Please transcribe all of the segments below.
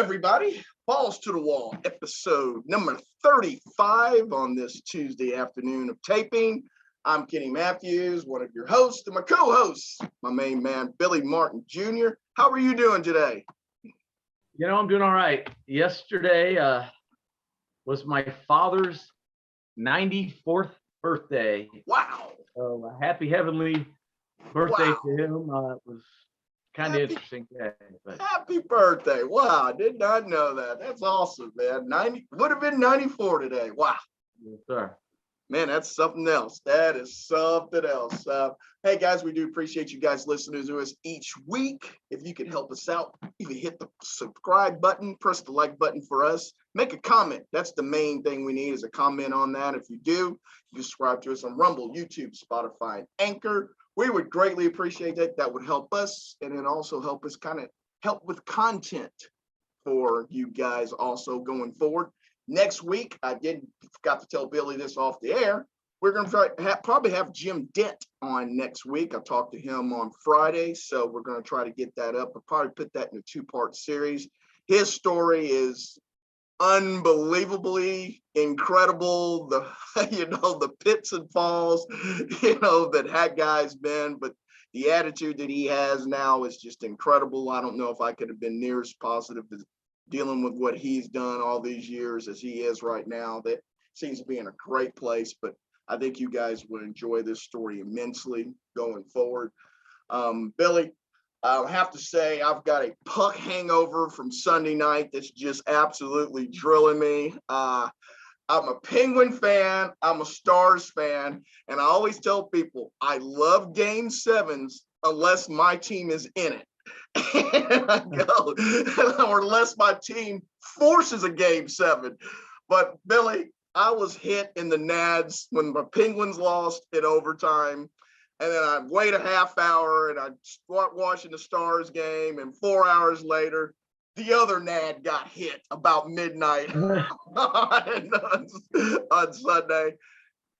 everybody. Balls to the Wall, episode number 35 on this Tuesday afternoon of taping. I'm Kenny Matthews, one of your hosts, and my co-host, my main man, Billy Martin Jr. How are you doing today? You know, I'm doing all right. Yesterday was my father's 94th birthday. Wow. So happy heavenly birthday to him. It was kind of interesting day. But happy birthday. Wow, I did not know that. That's awesome, man. 90 would have been 94 today. Wow. Yes, sir. Man, that's something else. That is something else. Hey, guys, we do appreciate you guys listening to us each week. If you could help us out, you can hit the subscribe button, press the like button for us, make a comment. That's the main thing we need is a comment on that. If you do, you subscribe to us on Rumble, YouTube, Spotify, and Anchor. We would greatly appreciate that. That would help us, and it also help us kind of help with content for you guys also going forward. Next week, I forgot to tell Billy this off the air. We're going to probably have Jim Dent on next week. I talked to him on Friday, so we're going to try to get that up. We'll probably put that in a two-part series. His story is unbelievably incredible. The pits and falls, that guy's been, but the attitude that he has now is just incredible. I don't know if I could have been near as positive as dealing with what he's done all these years as he is right now. That seems to be in a great place, but I think you guys would enjoy this story immensely going forward. Billy, I'll have to say I've got a puck hangover from Sunday night that's just absolutely drilling me. I'm a Penguin fan, I'm a Stars fan, and I always tell people I love Game 7s unless my team is in it. And I go, or unless my team forces a Game 7. But Billy, I was hit in the nads when the Penguins lost in overtime. And then I wait a half hour and I start watching the Stars game. And 4 hours later, the other nad got hit about midnight on Sunday.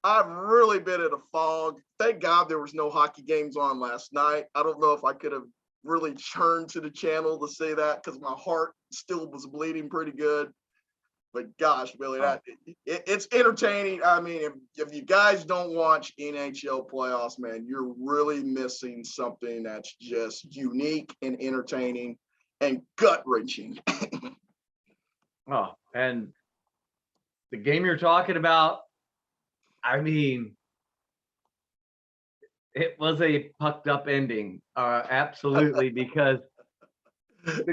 I've really been in a fog. Thank God there was no hockey games on last night. I don't know if I could have really turned to the channel to say that because my heart still was bleeding pretty good. But gosh, Billy, it's entertaining. I mean, if you guys don't watch NHL playoffs, man, you're really missing something that's just unique and entertaining and gut-wrenching. Oh, and the game you're talking about, I mean, it was a pucked up ending, absolutely, because the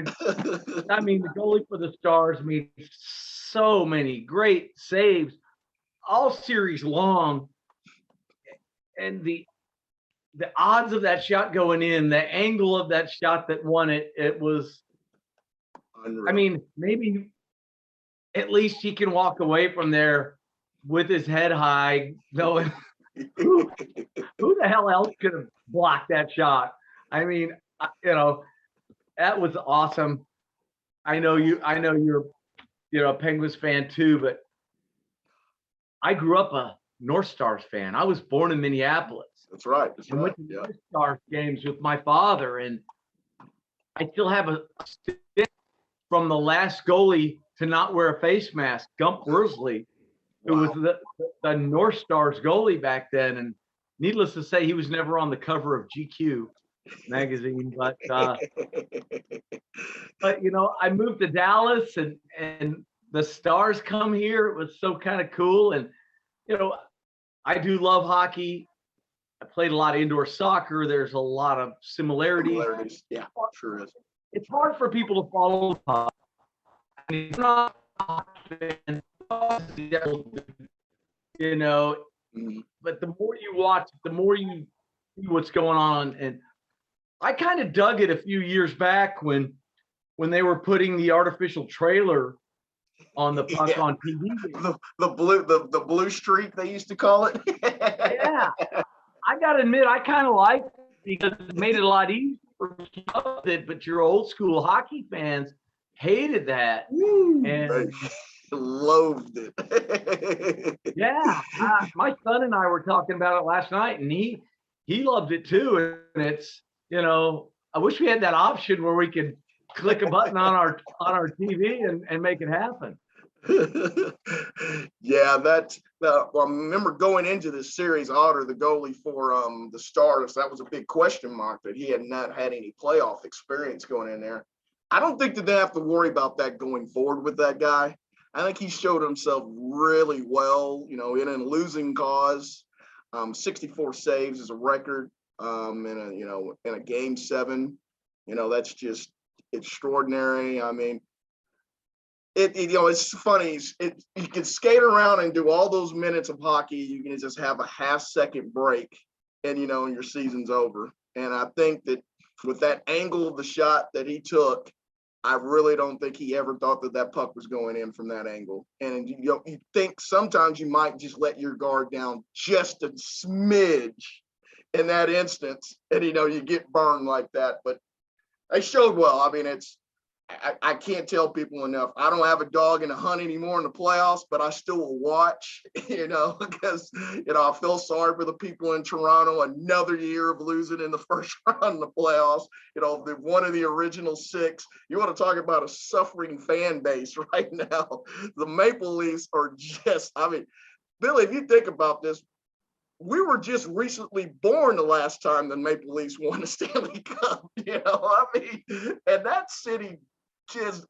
goalie for the Stars made so many great saves all series long, and the odds of that shot going in, the angle of that shot that won it, it was unreal. I mean, maybe at least he can walk away from there with his head high, knowing who the hell else could have blocked that shot. I mean, that was awesome. I know you're a Penguins fan too, but I grew up a North Stars fan. I was born in Minneapolis. That's right. And went to North Stars games with my father, and I still have a stick from the last goalie to not wear a face mask, Gump Worsley, who was the North Stars goalie back then. And needless to say, he was never on the cover of GQ magazine, but I moved to Dallas and the Stars come here. It was so kind of cool. And I do love hockey. I played a lot of indoor soccer. There's a lot of similarities. Yeah, sure is. It's hard for people to follow. I mean, it's not, but the more you watch, the more you see what's going on. And I kind of dug it a few years back when they were putting the artificial trailer on the puck on TV. The blue streak, they used to call it. Yeah. I got to admit, I kind of liked it because it made it a lot easier for it, but your old school hockey fans hated that. And loathed it. Yeah. My son and I were talking about it last night, and he loved it too. And it's, I wish we had that option where we could click a button on our TV and make it happen. Yeah, well, I remember going into this series, Otter, the goalie for the Stars, that was a big question mark that he had not had any playoff experience going in there. I don't think that they have to worry about that going forward with that guy. I think he showed himself really well, in a losing cause. 64 saves is a record in a game 7. That's just extraordinary. I mean, it's funny. You can skate around and do all those minutes of hockey. You can just have a half-second break, and your season's over. And I think that with that angle of the shot that he took, I really don't think he ever thought that puck was going in from that angle. And you think sometimes you might just let your guard down just a smidge in that instance, and you get burned like that. But they showed well. I mean, I can't tell people enough. I don't have a dog in the hunt anymore in the playoffs, but I still will watch, because, I feel sorry for the people in Toronto. Another year of losing in the first round of the playoffs. One of the original 6. You want to talk about a suffering fan base right now. The Maple Leafs are just, I mean, Billy, if you think about this, we were just recently born the last time the Maple Leafs won the Stanley Cup, and that city just,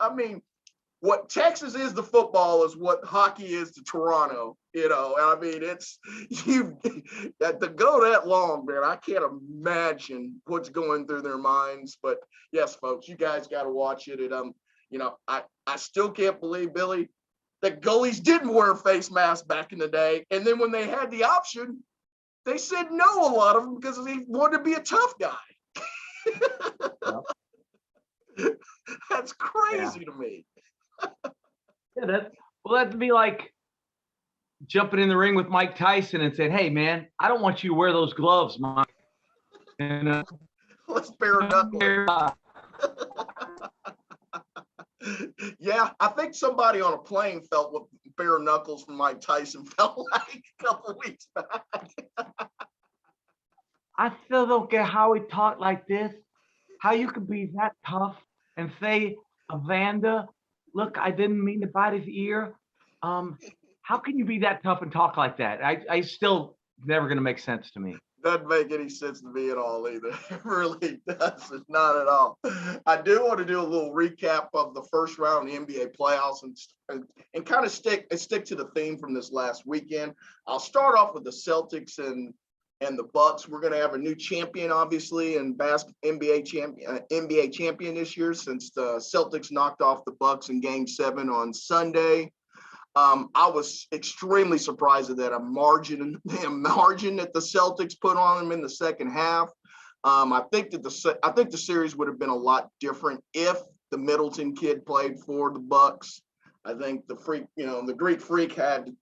what Texas is to football is what hockey is to Toronto, it's to go that long, man. I can't imagine what's going through their minds, but yes, folks, you guys got to watch it. I still can't believe, Billy, that goalies didn't wear face masks back in the day. And then when they had the option, they said no, a lot of them, because he wanted to be a tough guy. Yep. That's crazy to me. Yeah, that'd be like jumping in the ring with Mike Tyson and saying, "Hey, man, I don't want you to wear those gloves, Mike." Let's bare knuckle. Yeah, I think somebody on a plane felt what bare knuckles from Mike Tyson felt like a couple of weeks back. I still don't get how he talked like this. How you could be that tough and say, Evander, look, I didn't mean to bite his ear. How can you be that tough and talk like that? I still never going to make sense to me. Doesn't make any sense to me at all either. It really doesn't, not at all. I do want to do a little recap of the first round of the NBA playoffs and kind of stick to the theme from this last weekend. I'll start off with the Celtics and the Bucks. We're going to have a new champion, obviously, and NBA champion this year, since the Celtics knocked off the Bucks in Game 7 on Sunday. I was extremely surprised at that margin that the Celtics put on them in the second half. I think the series would have been a lot different if the Middleton kid played for the Bucks. I think the Greek Freak had to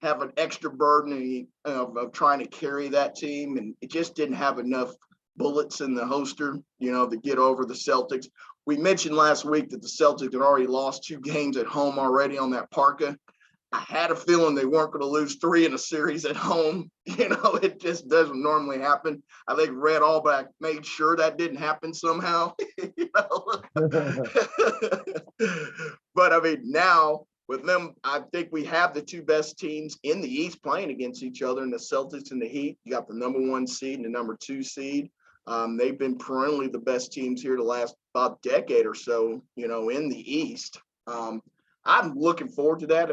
have an extra burden of trying to carry that team, and it just didn't have enough bullets in the holster, to get over the Celtics. We mentioned last week that the Celtics had already lost 2 games at home already on that parka. I had a feeling they weren't going to lose 3 in a series at home. It just doesn't normally happen. I think Red Auerbach made sure that didn't happen somehow. But now with them, I think we have the 2 best teams in the East playing against each other, in the Celtics and the Heat. You got the number 1 seed and the number 2 seed. They've been perennially the best teams here the last about decade or so, in the East. I'm looking forward to that.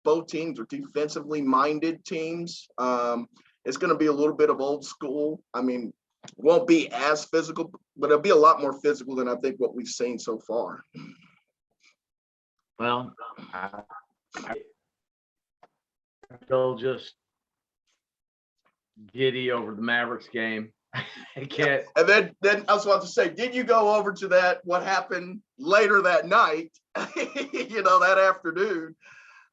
Both teams are defensively minded teams. It's going to be a little bit of old school. It won't be as physical, but it'll be a lot more physical than I think what we've seen so far. Well, they'll just giddy over the Mavericks game. I can't. And then I was about to say, did you go over to that, what happened later that night, that afternoon?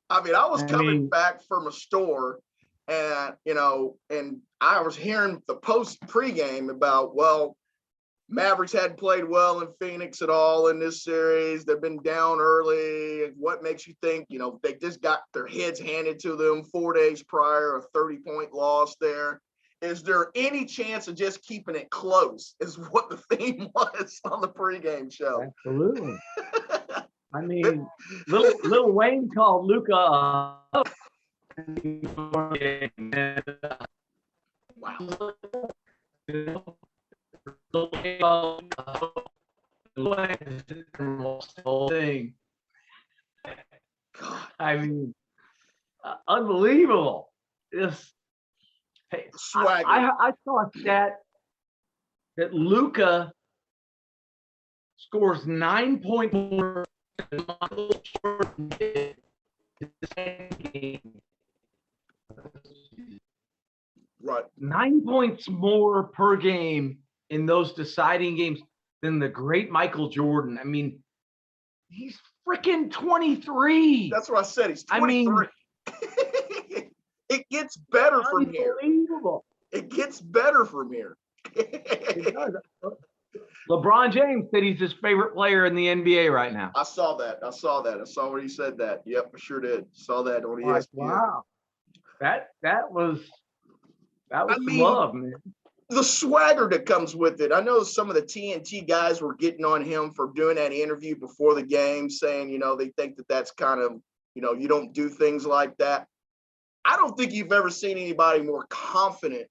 I was coming back from a store, and I was hearing the pregame about, well, Mavericks hadn't played well in Phoenix at all in this series. They've been down early. What makes you think, they just got their heads handed to them 4 days prior, a 30-point loss there. is there any chance of just keeping it close? Is what the theme was on the pregame show. Absolutely. I mean, Lil Wayne called Luka Wow. Thing. God. I mean, unbelievable. This, hey, Swagger. I saw a stat that Luka scores 9 points more than Michael Jordan did in the same game. Right. 9 points more per game in those deciding games than the great Michael Jordan. I mean, he's freaking 23. That's what I said. He's 23. I mean, it gets better from here. Unbelievable. It gets better from here. It does. LeBron James said he's his favorite player in the NBA right now. I saw that. I saw where he said that. Yep, I sure did. Saw that on ESPN. Wow. That was some mean, love, man. The swagger that comes with it. I know some of the TNT guys were getting on him for doing that interview before the game, saying, they think that that's kind of, you don't do things like that. I don't think you've ever seen anybody more confident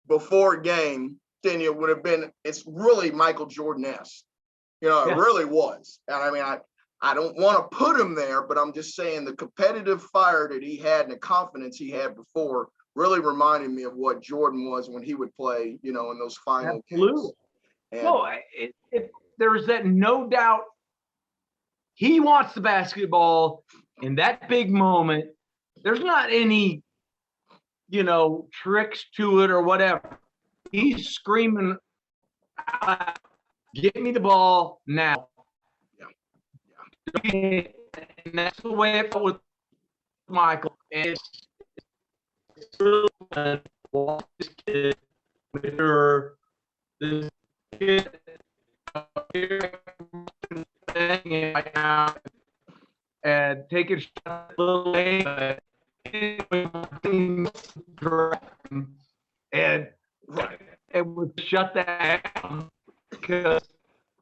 before a game than it would have been. It's really Michael Jordan-esque. It really was. And I mean, I don't want to put him there, but I'm just saying the competitive fire that he had and the confidence he had before really reminded me of what Jordan was when he would play, in those final Absolutely. games. No, there's that no doubt. He wants the basketball in that big moment. There's not any, tricks to it or whatever. He's screaming, "Get me the ball now!" Yeah. And that's the way it felt with Michael. And it's really fun to watch this kid mature. This kid right now and taking shots away, and would shut that down, because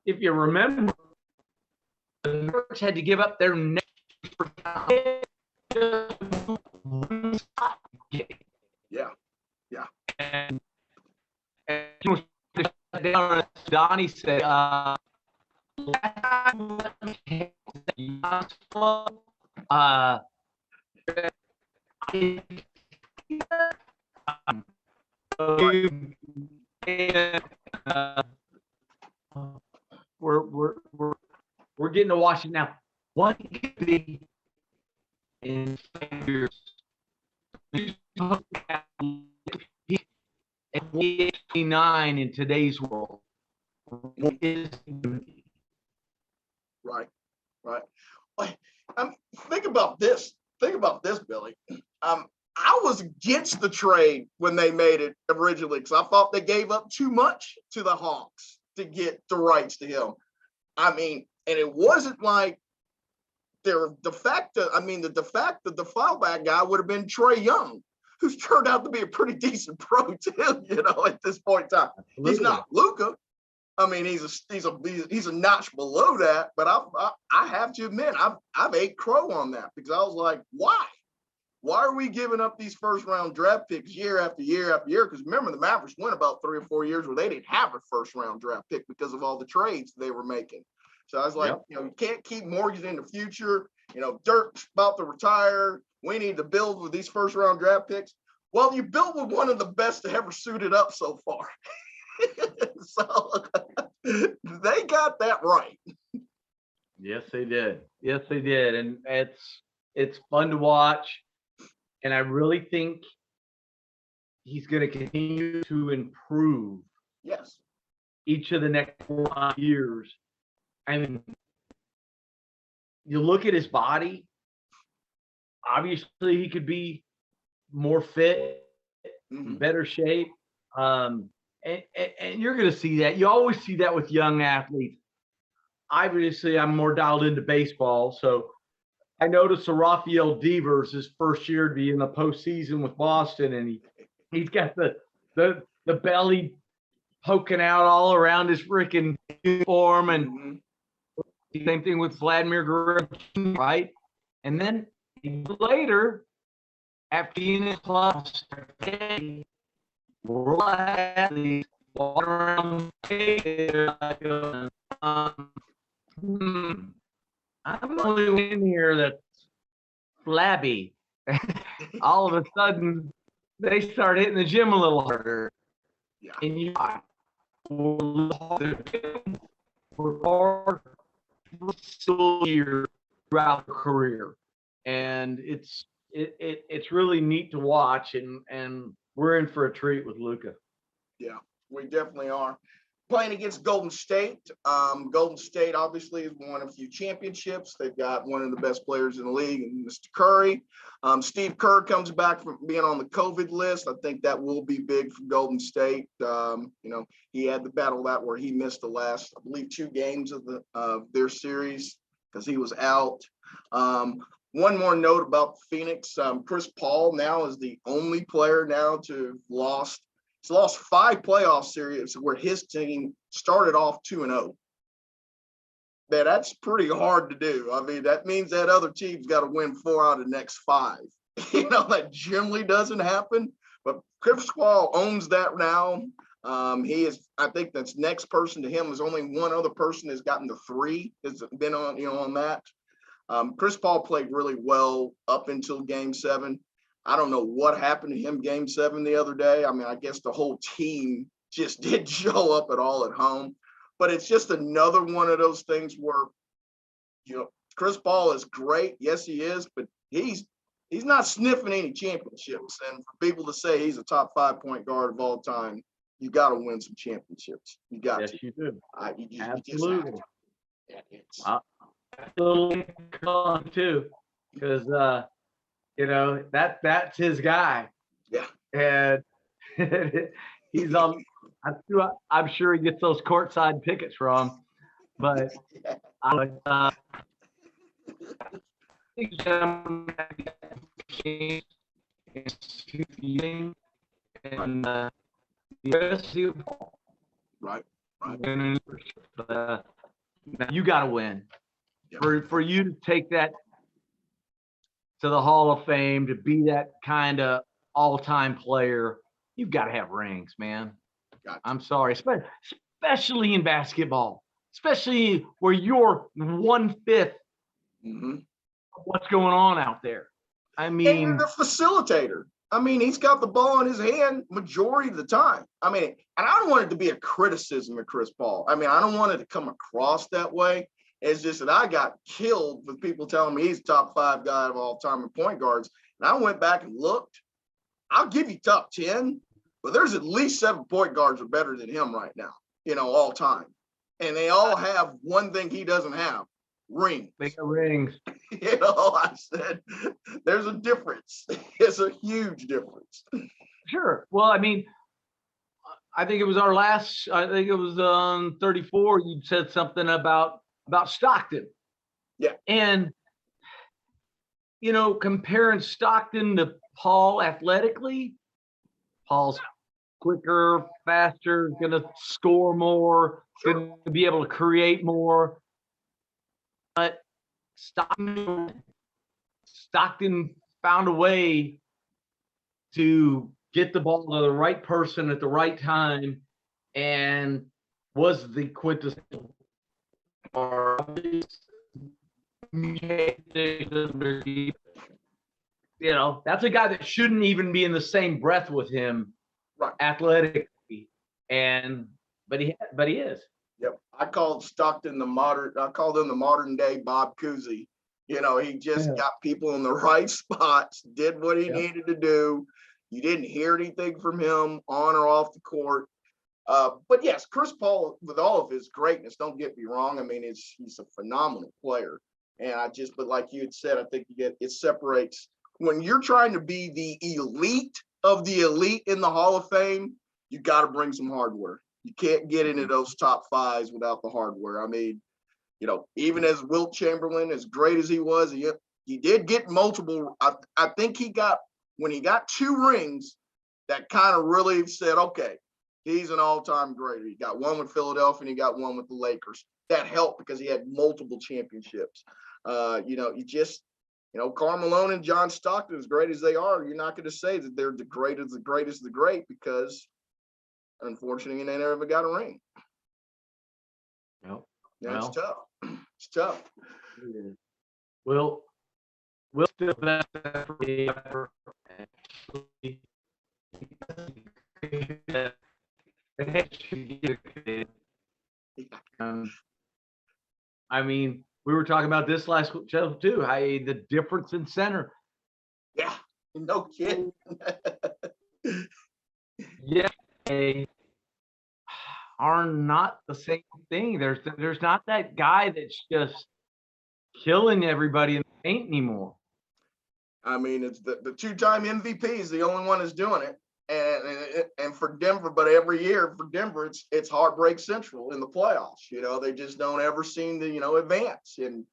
if you remember, the Nerds had to give up their next Yeah. And he was down. Donnie said, we're getting to watch it now. What could be in 5 years? At 89 in today's world, what is right? Think about this, Billy. I was against the trade when they made it originally because I thought they gave up too much to the Hawks to get the rights to him. I mean, and it wasn't like the de facto the fallback guy would have been Trae Young, who's turned out to be a pretty decent pro too, at this point in time. Absolutely. He's not Luka. I mean, he's a notch below that, but I have to admit, I've ate crow on that because I was like, why? Why are we giving up these first round draft picks year after year after year? Because remember, the Mavericks went about 3 or 4 years where they didn't have a first round draft pick because of all the trades they were making. So I was like, you can't keep mortgaging the future. Dirk's about to retire. We need to build with these first round draft picks. Well, you built with one of the best to ever suit it up so far. So they got that right. Yes, they did. And it's fun to watch. And I really think he's going to continue to improve. Yes. Each of the next 4 or 5 years. I mean, you look at his body, obviously he could be more fit, better shape. And you're going to see that. You always see that with young athletes. Obviously, I'm more dialed into baseball. So I noticed Raphael Devers, his first year to be in the postseason with Boston, and he's got the the belly poking out all around his freaking uniform, and same thing with Vladimir Guerrero, right? And then later, after he in his class, we're walking around I'm the only one in here that's flabby. All of a sudden, they start hitting the gym a little harder. Yeah. And you for still year throughout the career. And it's really neat to watch, and we're in for a treat with Luka. Yeah, we definitely are. Playing against Golden State. Golden State obviously has won a few championships. They've got one of the best players in the league, Mr. Curry. Steve Kerr comes back from being on the COVID list. I think that will be big for Golden State. He had the battle that where he missed the last, I believe, 2 games of their series because he was out. One more note about Phoenix. Chris Paul now is the only player now to have lost. He's lost 5 playoff series where his team started off 2-0. Man, that's pretty hard to do. I mean, that means that other team's got to win 4 out of the next 5. That generally doesn't happen. But Chris Paul owns that now. He is, I think that's next person to him. There's only one other person that's gotten to 3 that's been on that. Chris Paul played really well up until Game 7. I don't know what happened to him Game 7 the other day. I mean, I guess the whole team just didn't show up at all at home. But it's just another one of those things where, Chris Paul is great. Yes, he is, but he's not sniffing any championships. And for people to say he's a top 5 point guard of all time, you got to win some championships. You got yes, to. you do. Absolutely. Absolutely too, because that's his guy. Yeah. And he's on. I'm sure he gets those courtside tickets from, but I think and Right. You got to win. Yep. For you to take that to the Hall of Fame, to be that kind of all-time player, you've got to have rings, man. I'm sorry, especially in basketball, especially where you're 1/5 of what's going on out there. I mean, and you're the facilitator. I mean, he's got the ball in his hand majority of the time. I mean, and I don't want it to be a criticism of Chris Paul. I mean, I don't want it to come across that way. It's just that I got killed with people telling me he's top 5 guy of all time in point guards. And I went back and looked. I'll give you top 10, but there's at least 7 point guards are better than him right now, all time. And they all have one thing he doesn't have: rings. Make rings. I said, there's a difference. It's a huge difference. Sure. Well, I mean, I think it was our last, I think it was 34, you said something about Stockton. Yeah. And, comparing Stockton to Paul athletically, Paul's quicker, faster, going to score more, going to be able to create more. But Stockton found a way to get the ball to the right person at the right time, and was the quintessential. That's a guy that shouldn't even be in the same breath with him, right, athletically, but he is. Yep, I called him the modern day Bob Cousy. He just got people in the right spots, did what he needed to do. You didn't hear anything from him on or off the court. But yes, Chris Paul, with all of his greatness, don't get me wrong. I mean, he's a phenomenal player. And but like you had said, I think it separates when you're trying to be the elite of the elite in the Hall of Fame. You got to bring some hardware. You can't get into those top 5s without the hardware. I mean, even as Wilt Chamberlain, as great as he was, he did get multiple. I think when he got 2 rings, that kind of really said, okay, he's an all-time great. He got one with Philadelphia and he got one with the Lakers. That helped because he had multiple championships. Karl Malone and John Stockton, as great as they are, you're not going to say that they're the greatest of the great because, unfortunately, they never got a ring. Nope. It's tough. It's tough. We'll still best for the effort. I mean, we were talking about this last show too. The difference in center. Yeah, no kidding. Yeah, they are not the same thing. There's not that guy that's just killing everybody in the paint anymore. I mean, it's the two-time MVP is the only one that's doing it. And for Denver, but every year for Denver, it's heartbreak central in the playoffs. They just don't ever seem to, advance. And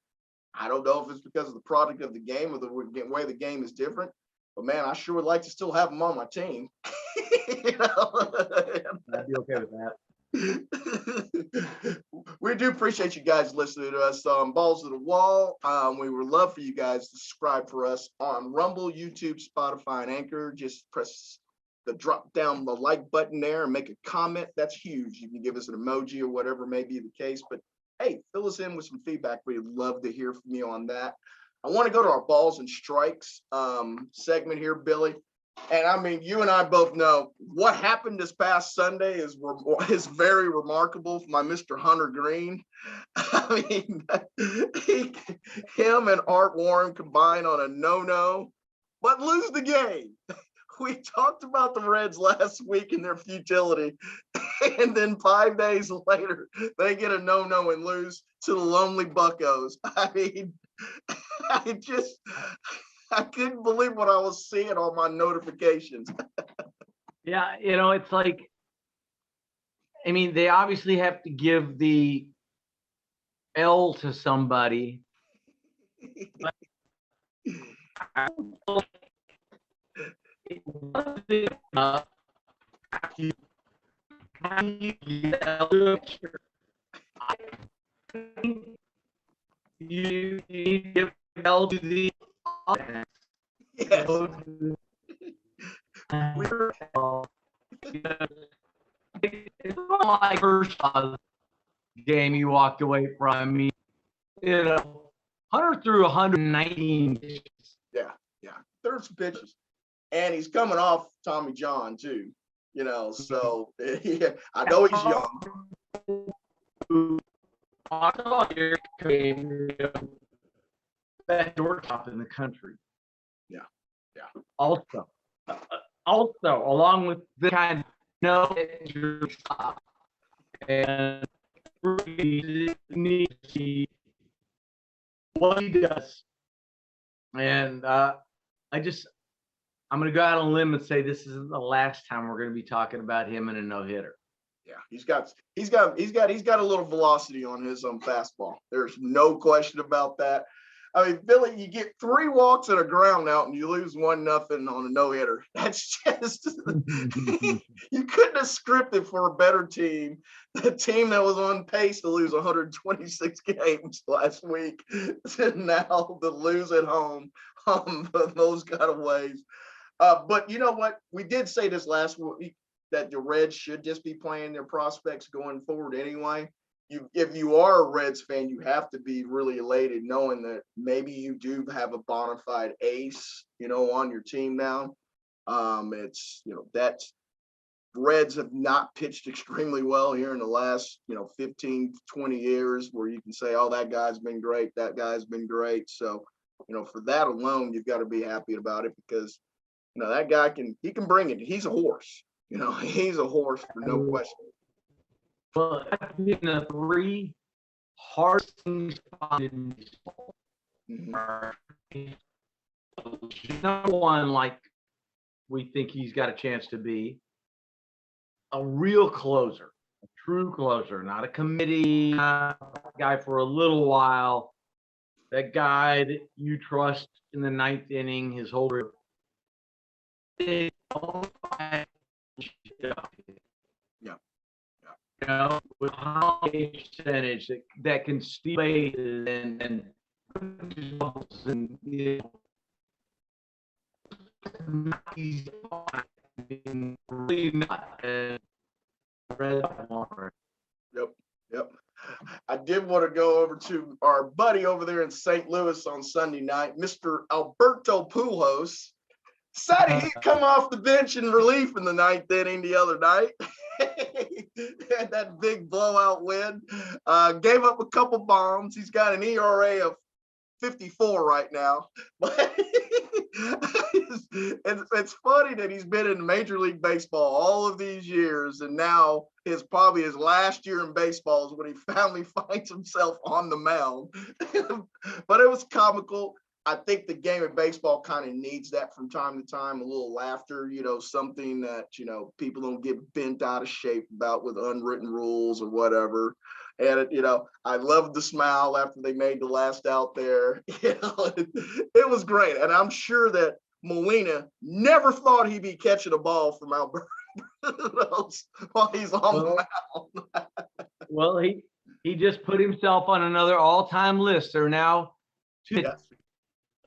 I don't know if it's because of the product of the game or the way the game is different. But man, I sure would like to still have them on my team. I'd be okay with that. We do appreciate you guys listening to us on Balls to the Wall. We would love for you guys to subscribe for us on Rumble, YouTube, Spotify, and Anchor. Just press the drop down the like button there and make a comment. That's huge. You can give us an emoji or whatever may be the case. But hey, fill us in with some feedback. We'd love to hear from you on that. I want to go to our balls and strikes segment here, Billy. And I mean, you and I both know what happened this past Sunday is very remarkable for my Mr. Hunter Green. I mean, him and Art Warren combined on a no-no, but lose the game. We talked about the Reds last week and their futility, and then 5 days later, they get a no-no and lose to the lonely Buccos. I mean, I couldn't believe what I was seeing on my notifications. Yeah, it's like, I mean, they obviously have to give the L to somebody. But it wasn't enough. You need to give L to the offense. Yes. It's not like Kershaw's game you walked away from. I mean, Hunter threw 119 pitches. Yeah. Threw some pitches. And he's coming off Tommy John, too. So yeah, I know he's young. Best shortstop in the country. Yeah. Also, along with the kind of no injury stop, and need to see what he does. And I'm going to go out on a limb and say this isn't the last time we're going to be talking about him in a no-hitter. Yeah, he's got a little velocity on his fastball. There's no question about that. I mean, Billy, you get 3 walks and a ground out and you lose 1-0 on a no-hitter. That's just you couldn't have scripted for a better team. The team that was on pace to lose 126 games last week to now to lose at home on those kind of ways. But you know what? We did say this last week that the Reds should just be playing their prospects going forward anyway. If you are a Reds fan, you have to be really elated knowing that maybe you do have a bona fide ace, on your team now. That's Reds have not pitched extremely well here in the last, 15, 20 years where you can say, oh, that guy's been great. That guy's been great. So, for that alone, you've got to be happy about it because, that guy can bring it. He's a horse, he's a horse for no question. Well, that's been the 3 hardest things in baseball. Number one, like we think he's got a chance to be a real closer, a true closer, not a committee guy for a little while. That guy that you trust in the 9th inning, his whole career. Yeah. You know, with high percentage that can steal bases and you know, he's really not. Yep. Yep. I did want to go over to our buddy over there in St. Louis on Sunday night, Mr. Alberto Pujols. Decided he'd come off the bench in relief in the ninth inning the other night. Had that big blowout win. Gave up a couple bombs. He's got an ERA of 54 right now. But it's funny that he's been in Major League Baseball all of these years, and now probably his last year in baseball is when he finally finds himself on the mound. But it was comical. I think the game of baseball kind of needs that from time to time, a little laughter, you know, something that, you know, people don't get bent out of shape about with unwritten rules or whatever. And, you know, I loved the smile after they made the last out there. You know, it was great. And I'm sure that Molina never thought he'd be catching a ball from Alberto while he's on the mound. Well, he just put himself on another all-time list. There are now two. Yes.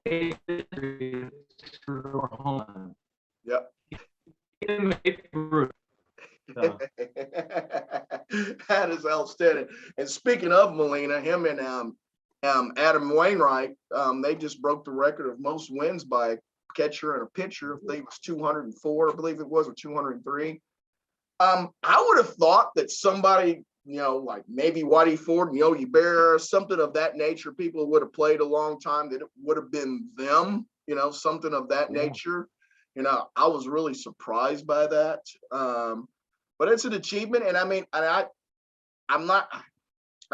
Yep. That is outstanding. And speaking of Molina, him and Adam Wainwright, they just broke the record of most wins by a catcher and a pitcher. I think it was 204, I believe it was, or 203. I would have thought that somebody, you know, like maybe Whitey Ford and Yogi Berra, something of that nature, people who would have played a long time, that it would have been them, you know, something of that nature. You know, I was really surprised by that. But it's an achievement. And I mean, I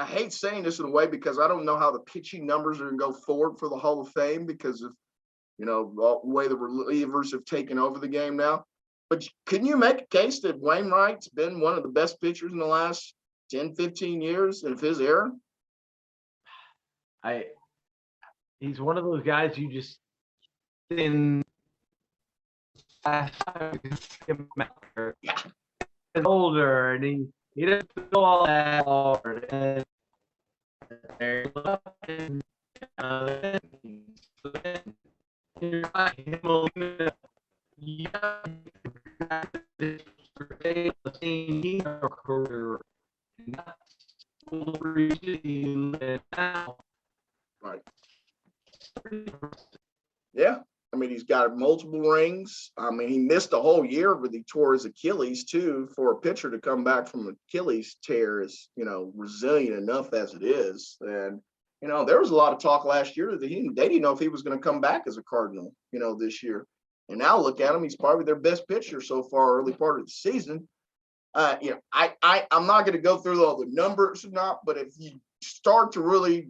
hate saying this in a way because I don't know how the pitching numbers are going to go forward for the Hall of Fame because of, you know, the way the relievers have taken over the game now. But can you make a case that Wainwright's been one of the best pitchers in the last 10, 15 years of his era? He's one of those guys you just in older and he doesn't go all that hard. Right. Yeah. I mean, he's got multiple rings. I mean, he missed a whole year when he tore his Achilles too. For a pitcher to come back from an Achilles tear is, you know, resilient enough as it is. And, you know, there was a lot of talk last year that they didn't know if he was going to come back as a Cardinal, you know, this year. And now look at him; he's probably their best pitcher so far, early part of the season. You know, I'm not going to go through all the numbers or not, but if you start to really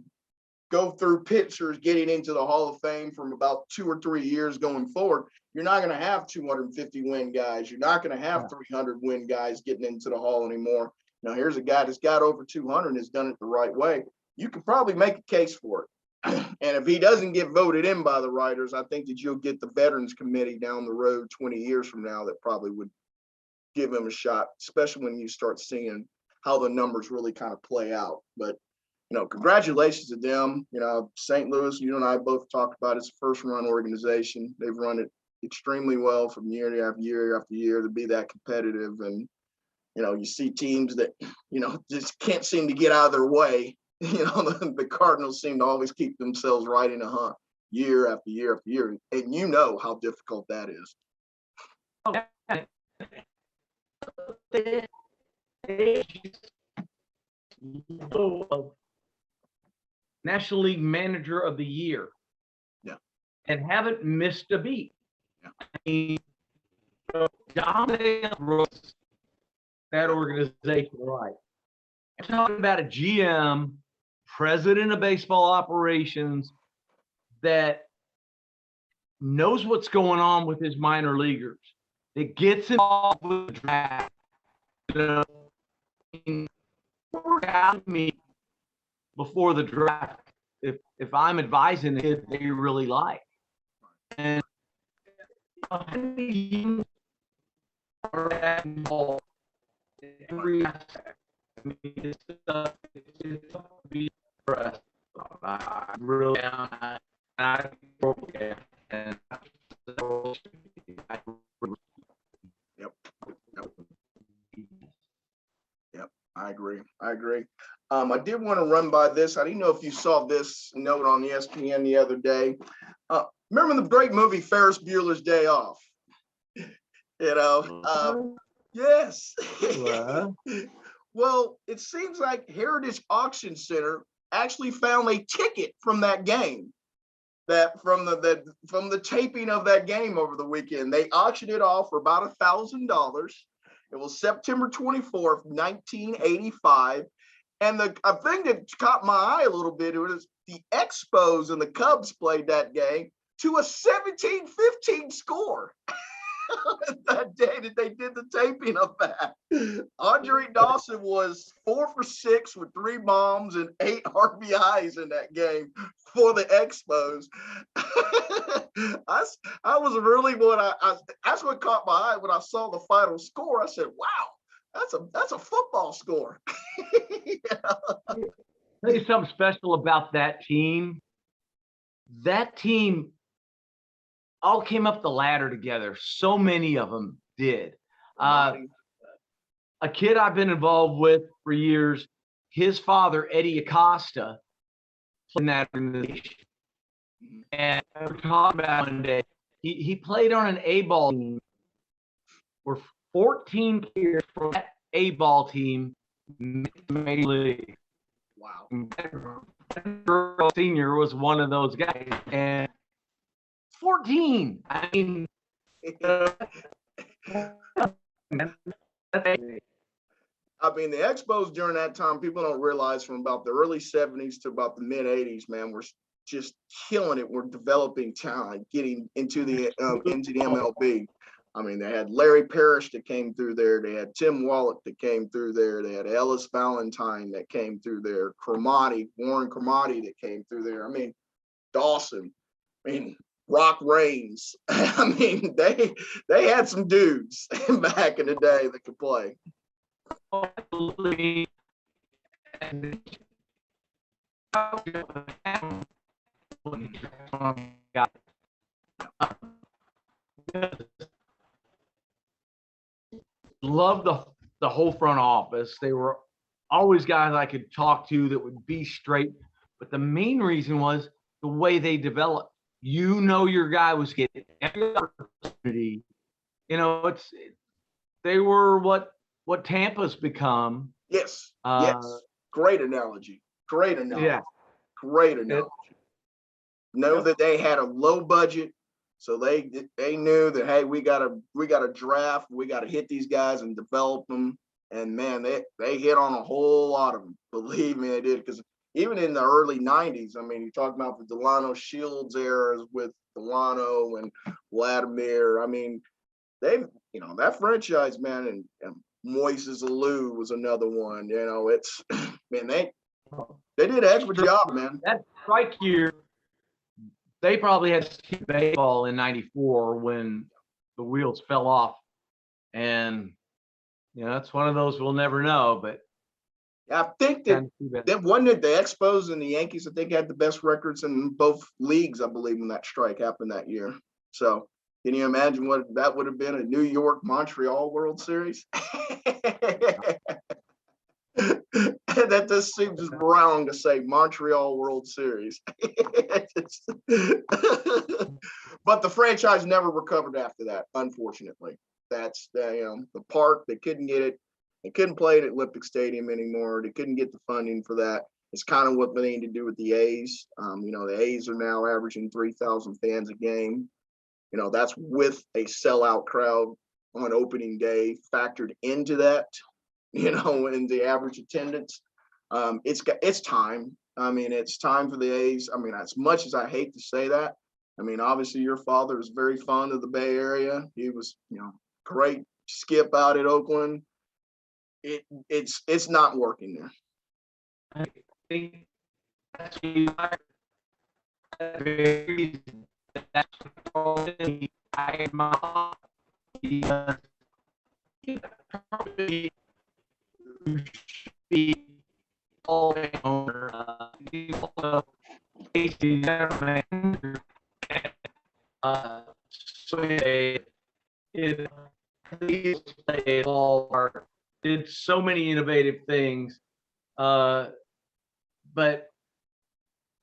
go through pitchers getting into the Hall of Fame from about 2 or 3 years going forward, you're not going to have 250 win guys. You're not going to have 300 win guys getting into the Hall anymore. Now, here's a guy that's got over 200 and has done it the right way. You could probably make a case for it. And if he doesn't get voted in by the writers, I think that you'll get the Veterans Committee down the road 20 years from now that probably would give him a shot, especially when you start seeing how the numbers really kind of play out. But, you know, congratulations to them. You know, St. Louis, you and I both talked about it's a first-run organization. They've run it extremely well from year after year after year to be that competitive. And, you know, you see teams that, you know, just can't seem to get out of their way. You know, the Cardinals seem to always keep themselves right in a hunt year after year after year. And you know how difficult that is. National League Manager of the Year. Yeah. And haven't missed a beat. Yeah. I mean, dominated that organization, right? I'm talking about a GM, president of baseball operations, that knows what's going on with his minor leaguers, that gets involved with the draft. You know, me before the draft if I'm advising the kid they really like. And involved in every aspect. I mean, it's to be impressed. I really am. I and Yep. Yep. Yep. I agree. I agree. I did want to run by this. I didn't know if you saw this note on ESPN the other day. Remember the great movie Ferris Bueller's Day Off? Yes. Well, it seems like Heritage Auction Center actually found a ticket from that game, that from the taping of that game over the weekend. They auctioned it off for about $1,000. It was September 24th, 1985. And a thing that caught my eye a little bit was the Expos and the Cubs played that game to a 17-15 score. That day that they did the taping of that. Andre Dawson was 4 for 6 with 3 bombs and 8 RBIs in that game for the Expos. I was really that's what caught my eye when I saw the final score. I said, wow, that's a football score. Tell you something special about that team. That team all came up the ladder together. So many of them did. A kid I've been involved with for years, his father, Eddie Acosta, played in that organization. And we were talking about one day, he played on an A-ball team where 14 players from that A-ball team made the Major League. Wow. Girl Senior was one of those guys. And 14. I mean, the Expos during that time, people don't realize, from about the early 70s to about the mid 80s, man, were just killing it. We're developing talent, getting into the MLB. I mean, they had Larry Parrish that came through there. They had Tim Wallach that came through there. They had Ellis Valentine that came through there. Warren Cromartie that came through there. I mean, Dawson. I mean, Rock Reigns. I mean, they had some dudes back in the day that could play. Loved the whole front office. They were always guys I could talk to that would be straight. But the main reason was the way they developed. You know, your guy was getting every opportunity. You know, they were what Tampa's become. Yes. Yes. Great analogy. Great analogy. Yeah. Great analogy. Know that they had a low budget, so they knew that, hey, we gotta draft, we gotta hit these guys and develop them. And man, they hit on a whole lot of them. Believe me, they did. Because even in the early 90s, I mean, you talk about the Delano Shields eras with Delano and Vladimir. I mean, that franchise, man, and Moises Alou was another one. You know, it's, man, they did an heck of a job, man. That strike year, they probably had baseball in '94 when the wheels fell off. And, you know, that's one of those we'll never know. But I think that wasn't it the Expos and the Yankees, I think, had the best records in both leagues, I believe, when that strike happened that year. So can you imagine what that would have been, a New York Montreal World Series? That just seems wrong to say Montreal World Series. But the franchise never recovered after that, unfortunately. That's the park, they couldn't get it. They couldn't play it at Olympic Stadium anymore. They couldn't get the funding for that. It's kind of what they need to do with the A's. The A's are now averaging 3,000 fans a game. You know, that's with a sellout crowd on opening day factored into that, in the average attendance. It's time. I mean, it's time for the A's. I mean, as much as I hate to say that, I mean, obviously your father was very fond of the Bay Area. He was, great skip out at Oakland. It's not working there. I think that's Be all owner, so it played ballpark, did so many innovative things. But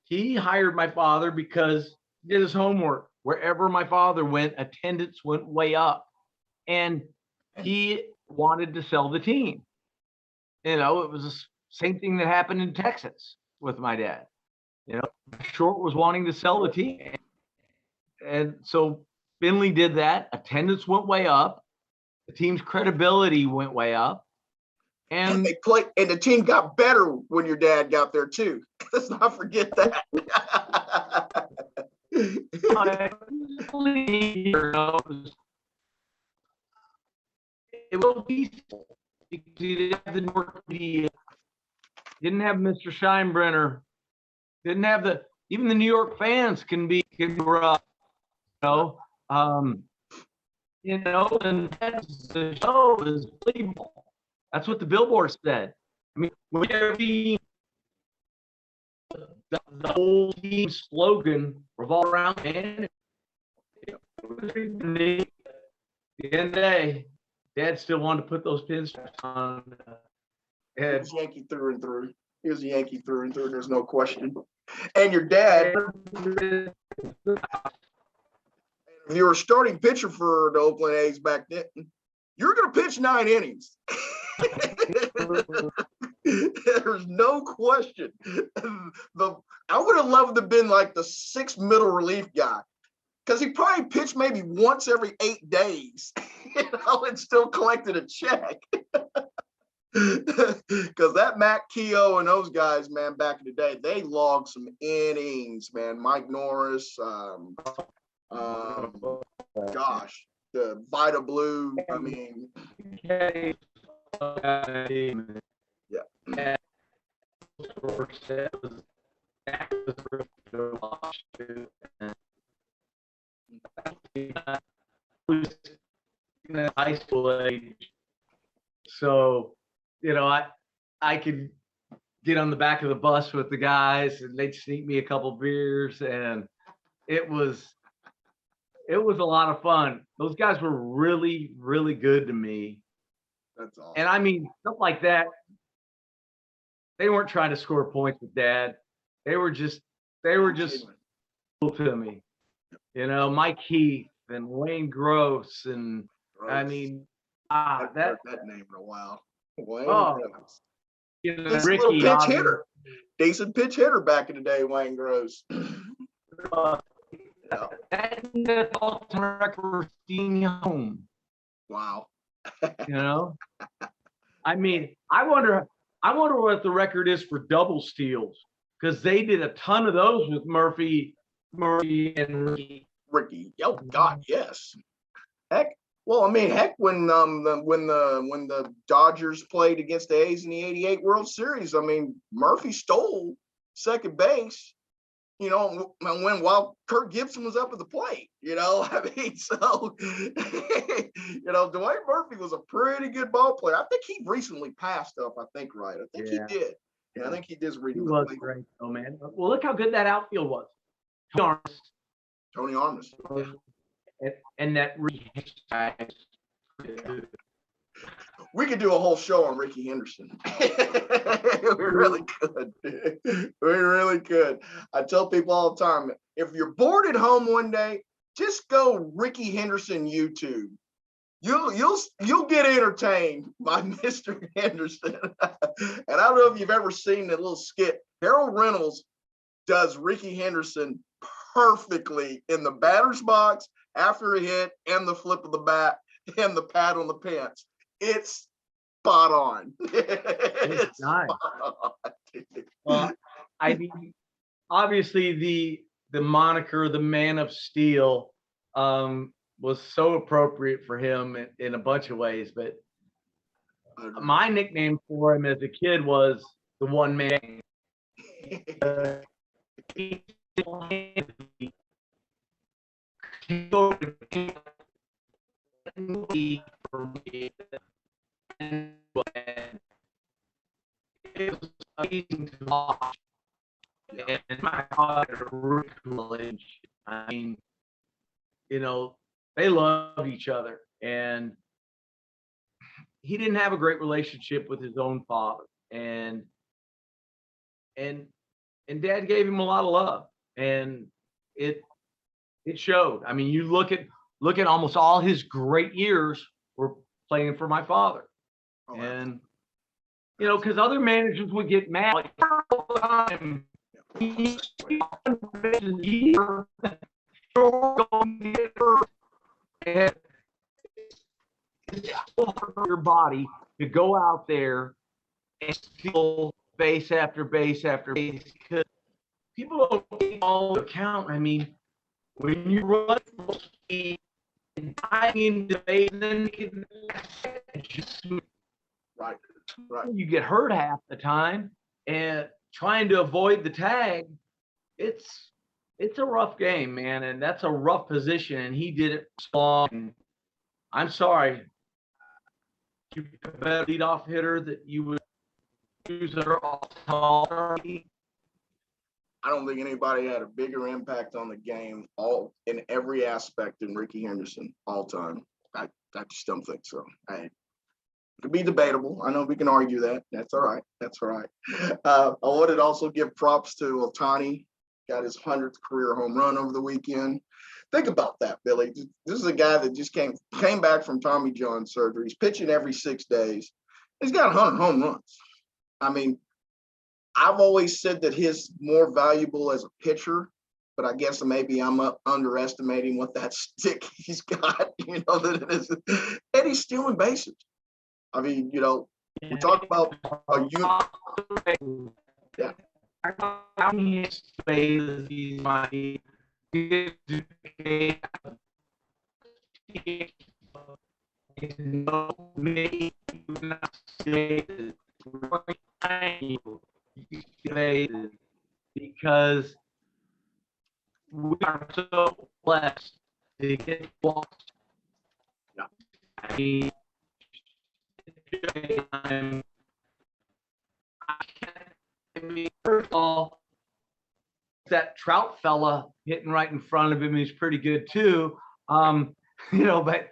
he hired my father because he did his homework. Wherever my father went, attendance went way up. And he wanted to sell the team. You know, it was the same thing that happened in Texas with my dad. You know, Short was wanting to sell the team. And so Finley did that. Attendance went way up. The team's credibility went way up. And they played, and the team got better when your dad got there too. Let's not forget that. It was peaceful because he didn't have the New York media, didn't have Mr. Scheinbrenner, didn't have even the New York fans can be rough, and that's the show is believable. That's what the billboard said. I mean, the whole team slogan revolved around, man. At the end of the day, Dad still wanted to put those pinstripes on. He was Yankee through and through. He was a Yankee through and through. There's no question. And your dad, if you were a starting pitcher for the Oakland A's back then, you were going to pitch 9 innings. There's no question. I would have loved to have been like the 6th middle relief guy, because he probably pitched maybe once every 8 days, and still collected a check. Because that Matt Keogh and those guys, man, back in the day, they logged some innings, man. Mike Norris, gosh, the Vita Blue. I mean, yeah. In high school age, so I could get on the back of the bus with the guys, and they'd sneak me a couple beers, and it was a lot of fun. Those guys were really, really good to me. That's awesome. And I mean, stuff like that. They weren't trying to score points with Dad. They were just cool to me. Mike Heath and Wayne Gross, and I mean, that name in a while. Wayne Gross. Ricky, little pitch hitter, decent pitch hitter back in the day. Wayne Gross. And the all-time record for home. Wow. I mean, I wonder what the record is for double steals, because they did a ton of those with Murphy and Ricky. Oh God, yes. Heck, well, I mean, when the Dodgers played against the A's in the '88 World Series, I mean, Murphy stole second base, while Kirk Gibson was up at the plate. I mean, so Dwayne Murphy was a pretty good ball player. I think he recently passed up. I think he did. Yeah, I think he did. He was great, though, man. Well, look how good that outfield was. Tony Armas. And that we could do a whole show on Ricky Henderson. We really could. We really could. I tell people all the time, if you're bored at home one day, just go Ricky Henderson YouTube. You'll get entertained by Mr. Henderson. And I don't know if you've ever seen that little skit. Harold Reynolds does Ricky Henderson perfectly in the batter's box after a hit, and the flip of the bat, and the pat on the pants. It's spot on. It's nice. Well, I mean, obviously the moniker, the Man of Steel, was so appropriate for him in a bunch of ways. But my nickname for him as a kid was the One Man. amazing to watch. And my God, a really cool relationship. I mean, they love each other. And he didn't have a great relationship with his own father. And Dad gave him a lot of love. And it showed. I mean, you look at almost all his great years were playing for my father. Oh, and because other managers would get mad like all the time. And it's so hard for your body to go out there and steal base after base after base, because people don't take all account. I mean, when you run full speed and diving into base, and then right. You get hurt half the time, and trying to avoid the tag, it's a rough game, man, and that's a rough position. And he did it long. And I'm sorry, you a better leadoff hitter that you would use her all. I don't think anybody had a bigger impact on the game in every aspect than Ricky Henderson all time. I just don't think so. It could be debatable. I know we can argue that. That's all right. I wanted to also give props to Ohtani. Got his 100th career home run over the weekend. Think about that, Billy. This is a guy that just came back from Tommy John surgery. He's pitching every 6 days. He's got 100 home runs. I mean, I've always said that he's more valuable as a pitcher, but I guess maybe I'm underestimating what that stick he's got, that it is. And he's stealing bases. I mean, we talk about a unit. Yeah. How many bases he might because we are so blessed to get lost. Yeah. I mean, first of all, that Trout fella hitting right in front of him is pretty good too. But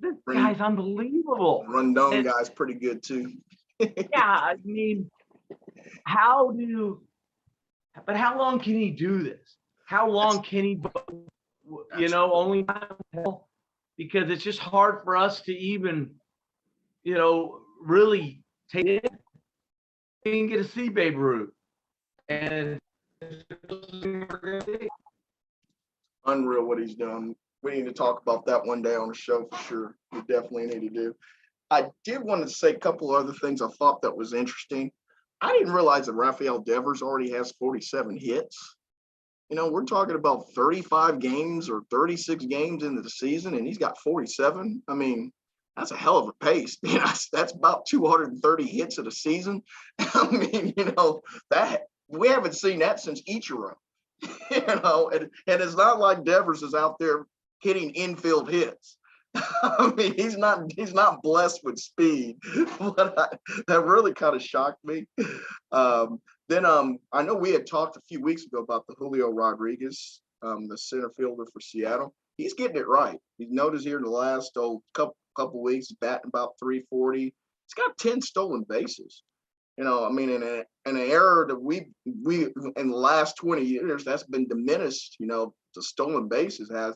this guy's unbelievable. Rondon guy's pretty good too. Yeah, I mean, how long can he do this? How long can he, only because it's just hard for us to even, really take it and get to see Babe Ruth. And unreal what he's done. We need to talk about that one day on the show for sure. We definitely need to do. I did want to say a couple other things I thought that was interesting. I didn't realize that Raphael Devers already has 47 hits. We're talking about 35 games or 36 games into the season, and he's got 47. I mean, that's a hell of a pace. That's about 230 hits in a season. I mean, that we haven't seen that since Ichiro. And it's not like Devers is out there hitting infield hits. I mean, he's not blessed with speed. That really kind of shocked me. Then I know we had talked a few weeks ago about the Julio Rodriguez, the center fielder for Seattle. He's getting it right. He's noticed here in the last couple weeks, batting about 340. He's got 10 stolen bases. I mean, in an era that we in the last 20 years, that's been diminished. The stolen bases have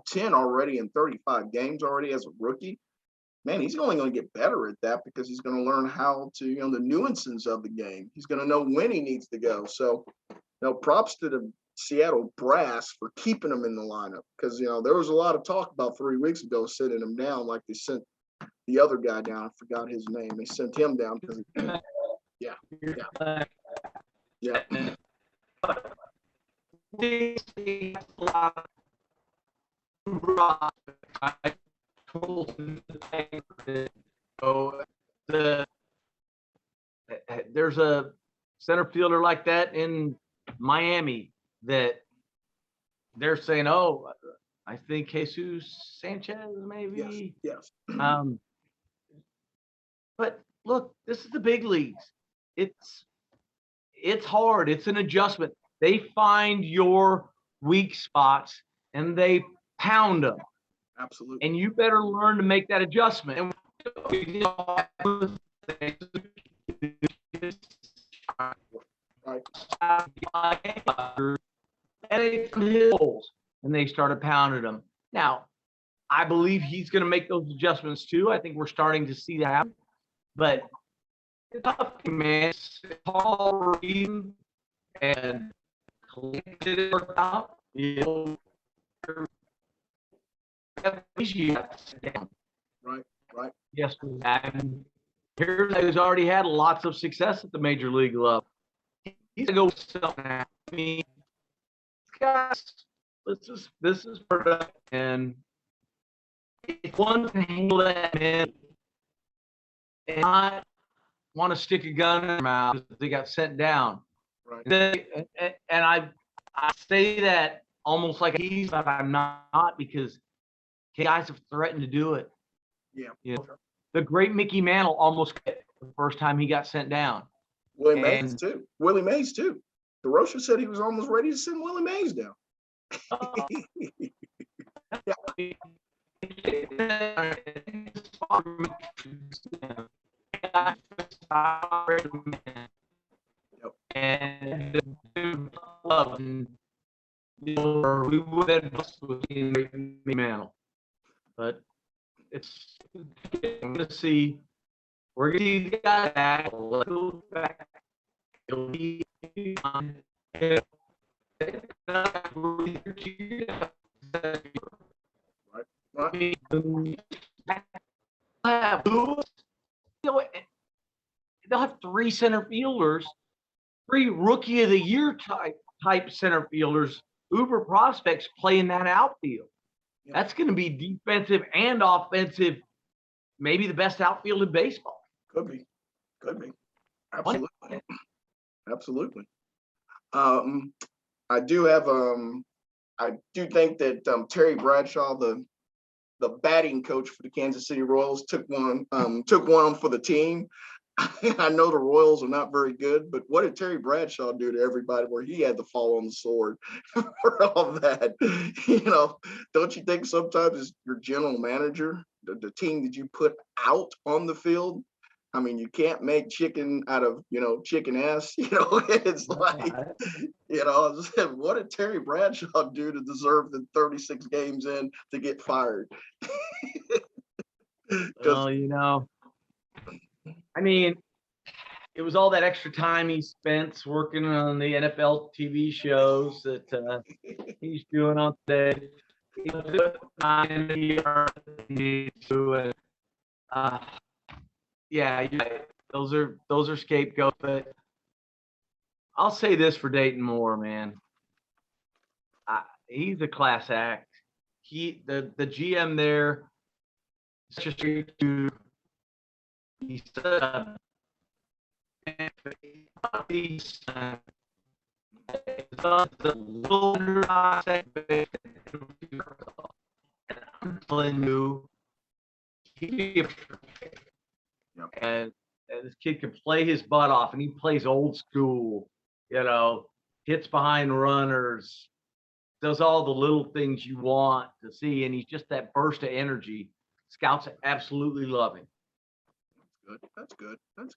10 already in 35 games already as a rookie. Man, he's only going to get better at that because he's going to learn how to, the nuances of the game. He's going to know when he needs to go. So, props to the Seattle brass for keeping him in the lineup because, there was a lot of talk about 3 weeks ago sitting him down like they sent the other guy down. I forgot his name. They sent him down because Yeah. There's a center fielder like that in Miami that they're saying, oh, I think Jesus Sanchez maybe. Yes. But look, this is the big leagues. it's hard. It's an adjustment. They find your weak spots and they pound them. Absolutely. And you better learn to make that adjustment. And and they started pounding them. Now, I believe he's going to make those adjustments too. I think we're starting to see that happen. But it's tough, man. It's all reading and collected it out. You know, Right. yes, and here's who's already had lots of success at the major league level. He's gonna go something. I mean, guys, this is product, and if one can handle that, man, and not want to stick a gun in their mouth because they got sent down. Right. And I say that almost like he's, but I'm not, because guys have threatened to do it. Yeah. You know, the great Mickey Mantle almost quit the first time he got sent down. Willie Mays too. DeRocha said he was almost ready to send Willie Mays down. And we would have been Mantle, but it's going to see. We're going to see the guy back. It'll be Right. They'll have three center fielders, three rookie of the year type center fielders, uber prospects playing that outfield. Yeah. That's going to be defensive and offensive, maybe the best outfield in baseball. Could be. Absolutely. I do think that Terry Bradshaw, the batting coach for the Kansas City Royals, took one for the team. I know the Royals are not very good, but what did Terry Bradshaw do to everybody where he had to fall on the sword for all of that? You know, don't you think sometimes as your general manager, the team that you put out on the field, I mean, you can't make chicken out of, chicken ass, it's like, what did Terry Bradshaw do to deserve the 36 games in to get fired? Well, I mean, it was all that extra time he spent working on the NFL TV shows that he's doing on today. Yeah, those are scapegoats. But I'll say this for Dayton Moore, man. He's a class act. The GM there, such a straight dude. He's and this kid can play his butt off, and he plays old school, hits behind runners, does all the little things you want to see, and he's just that burst of energy. Scouts absolutely love him. That's good. That's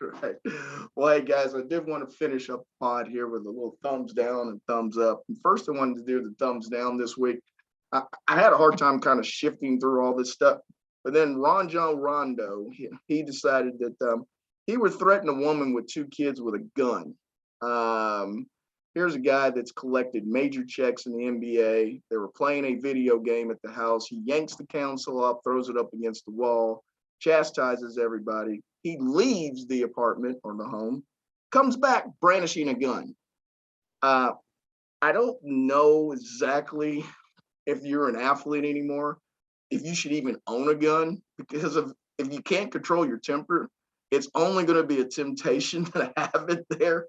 right. Well, hey guys, I did want to finish up the pod here with a little thumbs down and thumbs up. And first, I wanted to do the thumbs down this week. I had a hard time kind of shifting through all this stuff, but then John Rondo, he decided that he would threaten a woman with 2 kids with a gun. Here's a guy that's collected major checks in the NBA. They were playing a video game at the house. He yanks the console up, throws it up against the wall, chastises everybody. He leaves the apartment or the home, comes back brandishing a gun. I don't know exactly if you're an athlete anymore, if you should even own a gun, because if you can't control your temper, it's only going to be a temptation to have it there.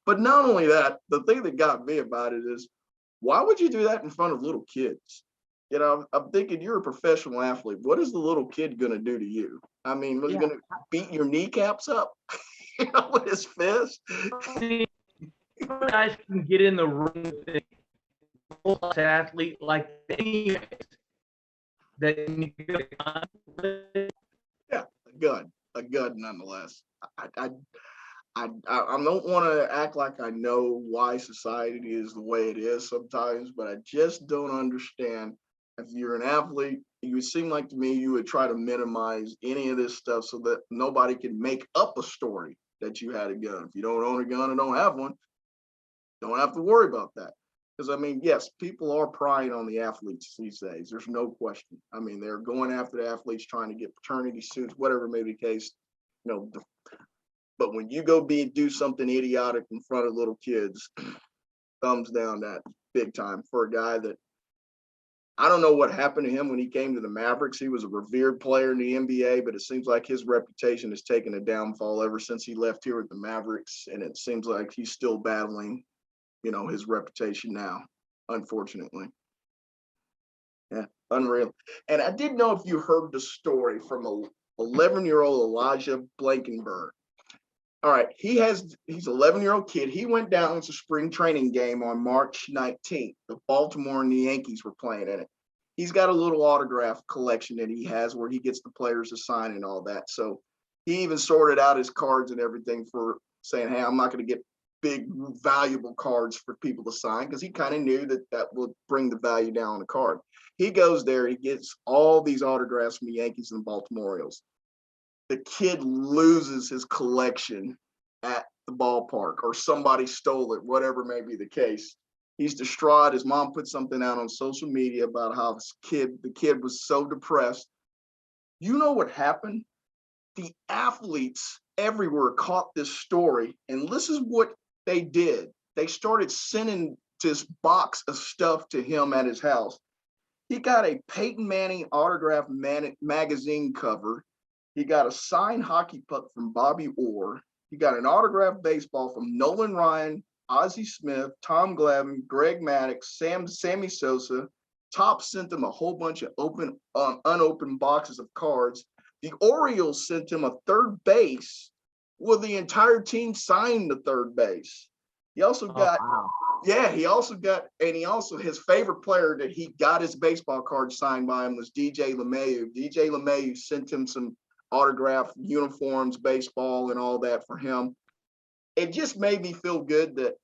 But not only that, the thing that got me about it is, why would you do that in front of little kids? You know, I'm thinking, you're a professional athlete. What is the little kid going to do to you? I mean, was he going to beat your kneecaps up, you know, with his fist? Guys can get in the room with an athlete like any that Yeah, a gun nonetheless. I don't want to act like I know why society is the way it is sometimes, but I just don't understand. If you're an athlete, you would seem like to me you would try to minimize any of this stuff so that nobody can make up a story that you had a gun. If you don't own a gun and don't have one, don't have to worry about that. Because I mean, yes, people are prying on the athletes these days. There's no question. I mean, they're going after the athletes, trying to get paternity suits, whatever may be the case. You know, but when you go do something idiotic in front of little kids, thumbs down that big time for a guy that, I don't know what happened to him when he came to the Mavericks. He was a revered player in the NBA, but it seems like his reputation has taken a downfall ever since he left here with the Mavericks. And it seems like he's still battling, you know, his reputation now, unfortunately. Yeah, unreal. And I didn't know if you heard the story from a 11-year-old Elijah Blankenberg. All right, he's an 11-year-old kid. He went down to a spring training game on March 19th. The Baltimore and the Yankees were playing in it. He's got a little autograph collection that he has where he gets the players to sign and all that. So he even sorted out his cards and everything for saying, hey, I'm not going to get big, valuable cards for people to sign, because he kind of knew that that would bring the value down on the card. He goes there, he gets all these autographs from the Yankees and the Baltimore Orioles. The kid loses his collection at the ballpark, or somebody stole it, whatever may be the case. He's distraught. His mom put something out on social media about how the kid was so depressed. You know what happened? The athletes everywhere caught this story, and this is what they did. They started sending this box of stuff to him at his house. He got a Peyton Manning autograph magazine cover. He got a signed hockey puck from Bobby Orr. He got an autographed baseball from Nolan Ryan, Ozzie Smith, Tom Glavine, Greg Maddux, Sammy Sosa. Top sent him a whole bunch of unopened boxes of cards. The Orioles sent him a third base where the entire team signed the third base. He also got, his favorite player that he got his baseball card signed by him was DJ LeMahieu. DJ LeMahieu sent him some autographed uniforms, baseball, and all that for him. It just made me feel good that,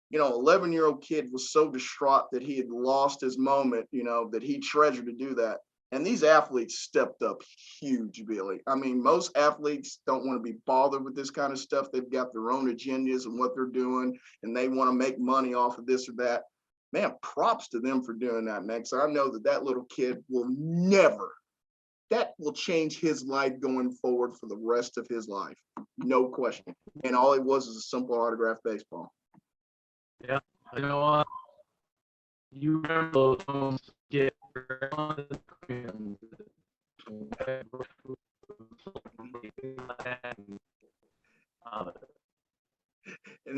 you know, 11-year-old kid was so distraught that he had lost his moment, you know, that he treasured to do that. And these athletes stepped up huge, Billy. I mean, most athletes don't want to be bothered with this kind of stuff. They've got their own agendas and what they're doing, and they want to make money off of this or that. Man, props to them for doing that, man. So I know that little kid that will change his life going forward for the rest of his life. No question. And all it was is a simple autographed baseball. Yeah, you know what? You remember those get in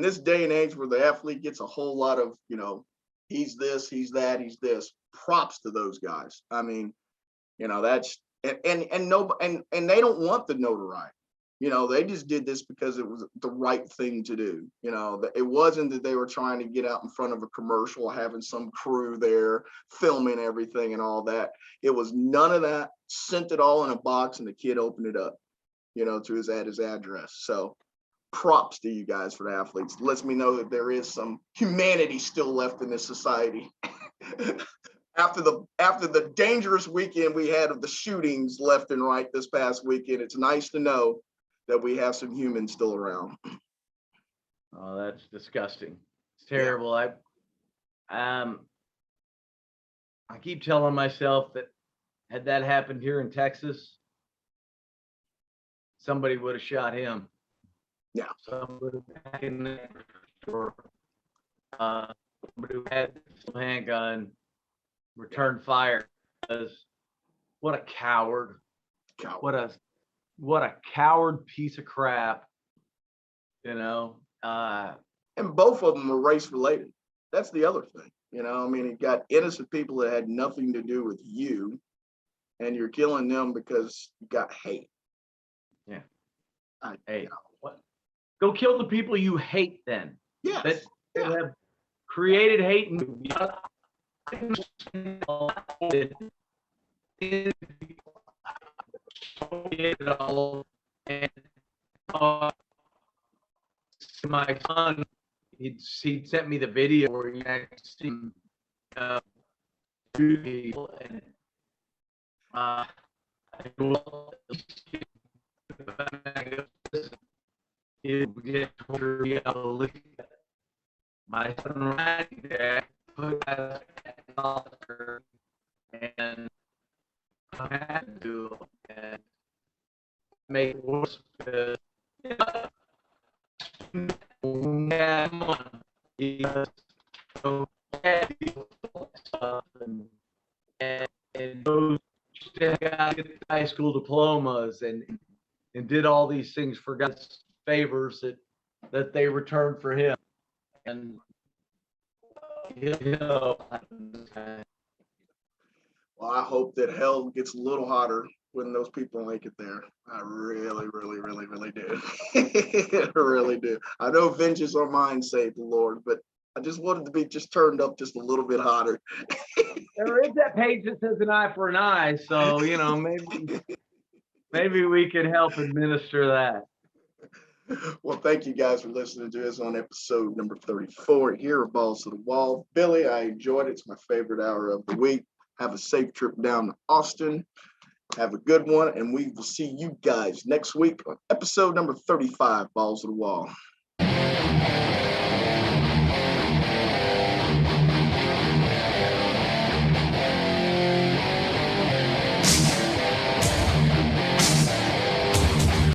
this day and age where the athlete gets a whole lot of, you know, he's this, he's that, he's this. Props to those guys. I mean, you know, that's and they don't want the notoriety. You know, they just did this because it was the right thing to do. You know, it wasn't that they were trying to get out in front of a commercial, having some crew there filming everything and all that. It was none of that. Sent it all in a box, and the kid opened it up, you know, to his address. So props to you guys for the athletes. It lets me know that there is some humanity still left in this society. After the dangerous weekend we had of the shootings left and right this past weekend, it's nice to know that we have some humans still around. Oh, that's disgusting. It's terrible. Yeah. I keep telling myself that had that happened here in Texas, somebody would have shot him. Yeah. Somebody back in the store. Somebody who had a handgun returned fire. What a coward. What a what a coward piece of crap, you know. And both of them were race related. That's the other thing. You know, I mean, it got innocent people that had nothing to do with you, and you're killing them because you got hate. Yeah. Hey, what? Go kill the people you hate then. Yes. That have created hate and my son, he'd sent me the video where he actually shoot people, and my son right there put that and I had to and make it worse because and those get high school diplomas and did all these things for God's favors that they returned for him. And well, I hope that hell gets a little hotter when those people make it there. I really, really, really, really do. I really do. I know vengeance on mine, save the Lord, but I just wanted to be just turned up just a little bit hotter. There is that page that says an eye for an eye, so you know maybe we can help administer that. Well, thank you guys for listening to us on episode number 34 here at Balls to the Wall. Billy, I enjoyed it. It's my favorite hour of the week. Have a safe trip down to Austin. Have a good one, and we will see you guys next week on episode number 35, Balls to the Wall.